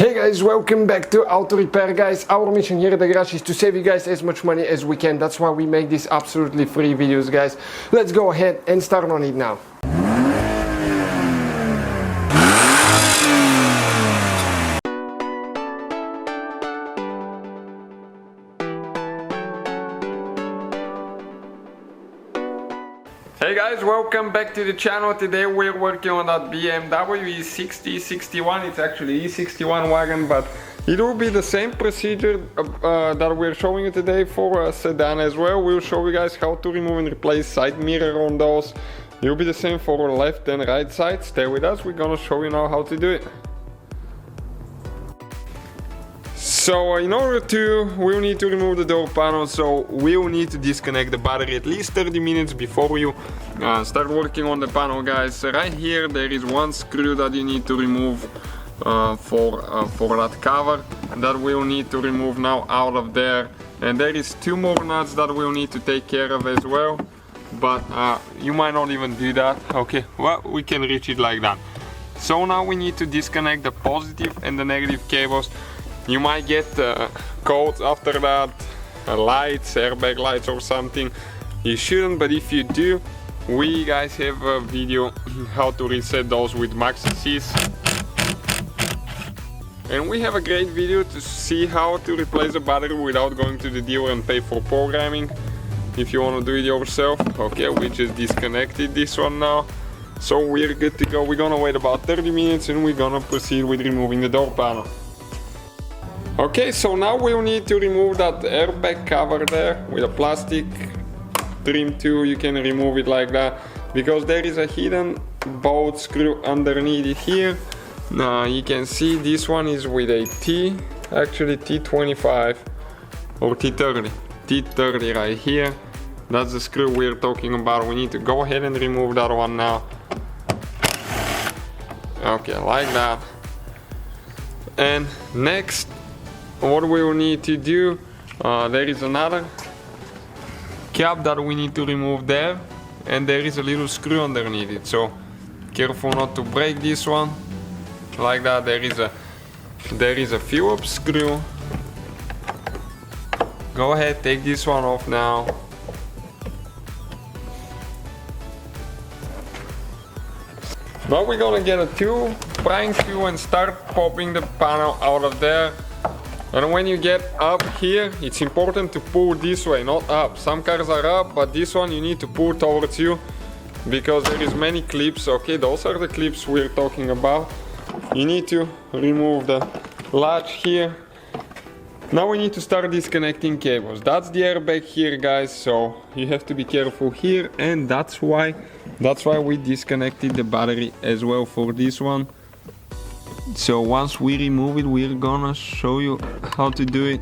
Hey guys, welcome back to Auto Repair, guys. Our mission here at the garage is to save you guys as much money as we can. That's why we make these absolutely free videos, guys. Let's go ahead and start on it now. Hey guys, welcome back to the channel. Today we're working on that BMW E60, 61. It's actually E61 wagon, but it will be the same procedure that we're showing you today for a sedan as well. We'll show you guys how to remove and replace side mirror on those. It will be the same for left and right side. Stay with us, we're gonna show you now how to do it. So in order to, we'll need to remove the door panel, so we'll need to disconnect the battery at least 30 minutes before you start working on the panel, guys. Right here there is one screw that you need to remove for that cover that we'll need to remove now out of there, and there is two more nuts that we'll need to take care of as well, but you might not even do that. Okay, well, we can reach it like that. So now we need to disconnect the positive and the negative cables. You might get codes after that, lights, airbag lights or something. You shouldn't, but if you do, we guys have a video how to reset those with max assist. And we have a great video to see how to replace the battery without going to the dealer and pay for programming. If you want to do it yourself. Okay, we just disconnected this one now. So we're good to go. We're gonna wait about 30 minutes and we're gonna proceed with removing the door panel. Okay, so now we'll need to remove that airbag cover there with a plastic trim tool. You can remove it like that because there is a hidden bolt screw underneath it here. Now you can see this one is with a T, actually T25 or T30. T30 right here. That's the screw we're talking about. We need to go ahead and remove that one now. Okay, like that. And next, what we will need to do, there is another cap that we need to remove there, and there is a little screw underneath it, so careful not to break this one. Like that. There is a Phillips screw. Go ahead, take this one off now. Now we're gonna get a prying tool and start popping the panel out of there. And when you get up here, it's important to pull this way, not up. Some cars are up, but this one you need to pull towards you because there is many clips. Okay, those are the clips we're talking about. You need to remove the latch here. Now we need to start disconnecting cables. That's the airbag here, guys, so you have to be careful here, and that's why we disconnected the battery as well for this one. So once we remove it, we're gonna show you how to do it.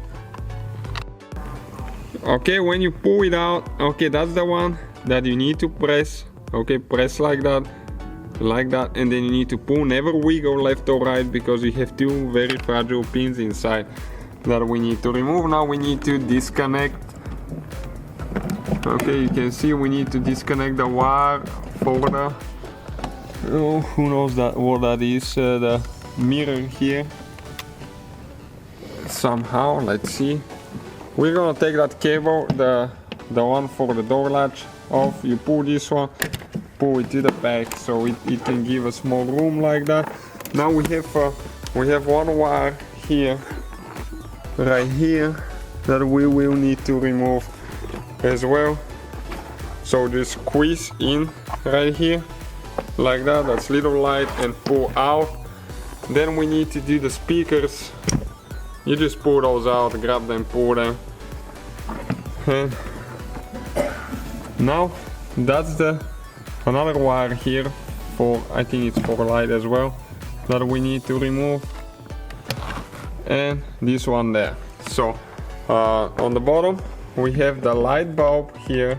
Okay, when you pull it out, okay, that's the one that you need to press. Okay, press like that, and then you need to pull. Never wiggle left or right because you have two very fragile pins inside that we need to remove. Now we need to disconnect. Okay, you can see we need to disconnect the wire for the, oh, who knows what that is, the mirror here somehow. Let's see. We're gonna take that cable, the one for the door latch, off. You pull this one, pull it to the back so it can give us more room like that. Now we have one wire here, right here, that we will need to remove as well. So just squeeze in right here like that. That's little light, and pull out. Then we need to do the speakers. You just pull those out, grab them, pull them. And now that's another wire here for, I think it's for light as well, that we need to remove. And this one there. So on the bottom we have the light bulb here.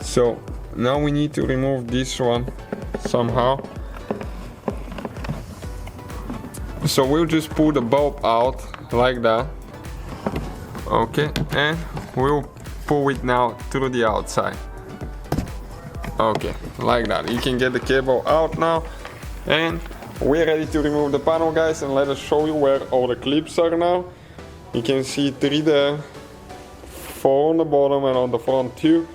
So now we need to remove this one somehow. So we'll just pull the bulb out like that. Okay, and we'll pull it now through the outside. Okay, like that. You can get the cable out now, and we're ready to remove the panel, guys, and let us show you where all the clips are now. You can see 3 there, 4 on the bottom and on the front too.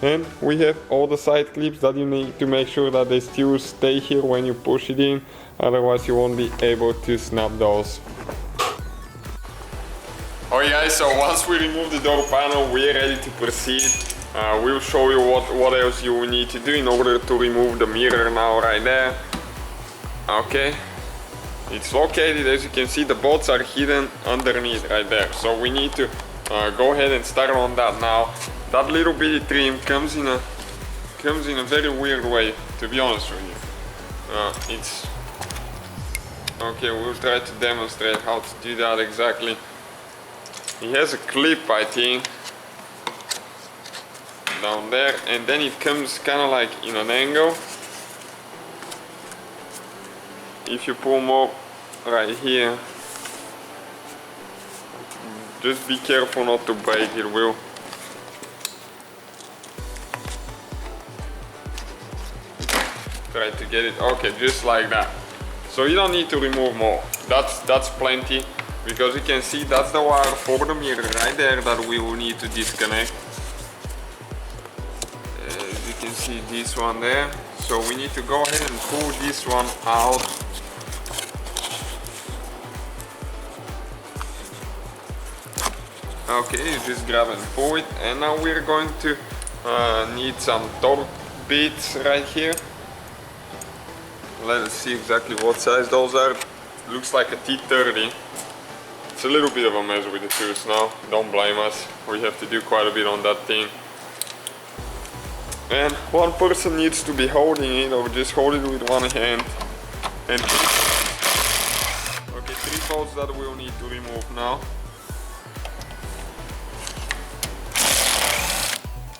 And we have all the side clips that you need to make sure that they still stay here when you push it in, otherwise you won't be able to snap those. Okay guys, so once we remove the door panel, we're ready to proceed. We'll show you what else you will need to do in order to remove the mirror now right there. Okay, it's located, as you can see the bolts are hidden underneath right there. So we need to go ahead and start on that now. That little bitty trim comes in a very weird way, to be honest with you. It's okay. We'll try to demonstrate how to do that exactly. It has a clip, I think, down there, and then it comes kind of like in an angle. If you pull more right here, just be careful not to break it. Will. Try to get it, okay, just like that. So you don't need to remove more. That's plenty, because you can see that's the wire for the mirror right there that we will need to disconnect. As you can see, this one there. So we need to go ahead and pull this one out. Okay, you just grab and pull it, and now we're going to need some torque bits right here. Let us see exactly what size those are. Looks like a T30. It's a little bit of a mess with the tools now, don't blame us. We have to do quite a bit on that thing. And one person needs to be holding it, or just hold it with one hand. And okay, 3 bolts that we'll need to remove now.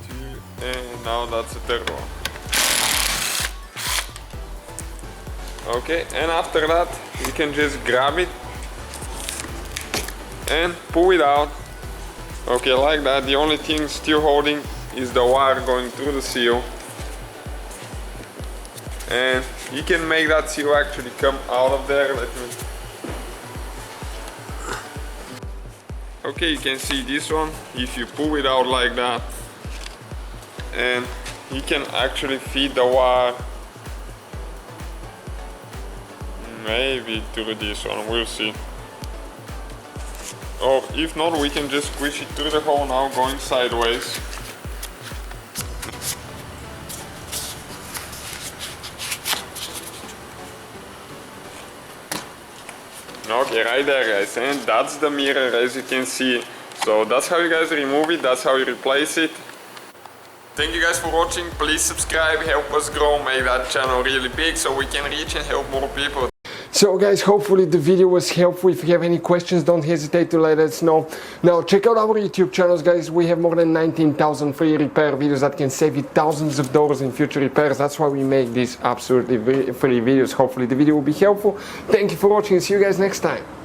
2, and now that's the 3rd one. Okay, and after that you can just grab it and pull it out. Okay, like that. The only thing still holding is the wire going through the seal, and you can make that seal actually come out of there. Okay, you can see this one. If you pull it out like that, and you can actually feed the wire maybe through this one, we'll see. Or if not, we can just squish it through the hole now, going sideways. Okay, right there, guys, and that's the mirror, as you can see. So that's how you guys remove it, that's how you replace it. Thank you guys for watching. Please subscribe, help us grow, make that channel really big so we can reach and help more people. So guys, hopefully the video was helpful. If you have any questions, don't hesitate to let us know. Now check out our YouTube channels, guys. We have more than 19,000 free repair videos that can save you thousands of dollars in future repairs. That's why we make these absolutely free videos. Hopefully the video will be helpful. Thank you for watching. See you guys next time.